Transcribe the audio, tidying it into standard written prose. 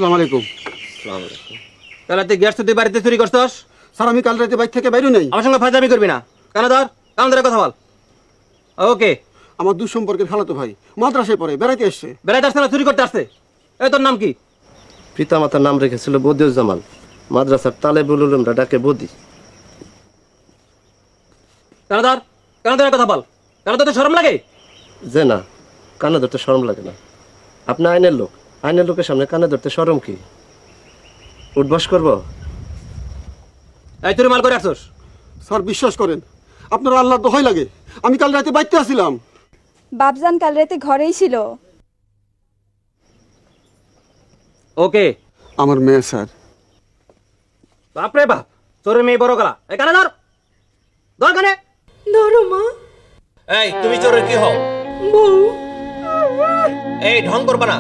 আসসালামু আলাইকুম। তাহলে তুই গ্যাস তুই বাড়িতে চুরি করছস? স্যার আমি কাল রাতে বাইক থেকে বাইরে নেই। আমার সঙ্গে ফাজলামি করবি না। কেন ধর কান ধরে কথা বল। ওকে। আমার দুঃসম্পর্কের খালাতো ভাই মাদ্রাসায় পড়ে, বেড়াইতে এসছে। বেড়াইতে আসছে না চুরি করতে আসছে? এই তোর নাম কি? পিতামাতার নাম রেখেছিল বদিউজ্জামান, মাদ্রাসার তালেবুল উলুমরা ডাকে বদি। কেন ধরে কথা বল। কেন তোর শরম লাগে? যে না, কানে ধরতে শরম লাগে না। আপনি আইনের লোক, আইনের লোকের সামনে কানে ধরতে শরম কি? উঠবাস করবো? এই চুরি মাল করে আসছস? স্যার বিশ্বাস করেন, আপনার আল্লাহর দোহাই লাগে, আমি কাল রাতে বাইতে আসছিলাম। বাপজান কাল রাতে ঘরেই ছিল। ওকে। আমার মেয়ে স্যার। বাপরে বাপ, চোরের মেয়ে বড় গলা। এই কানে ধর কানে। ধরো মা। এই তুমি চোরের কি হও? বউ। এই ঢং করবা না।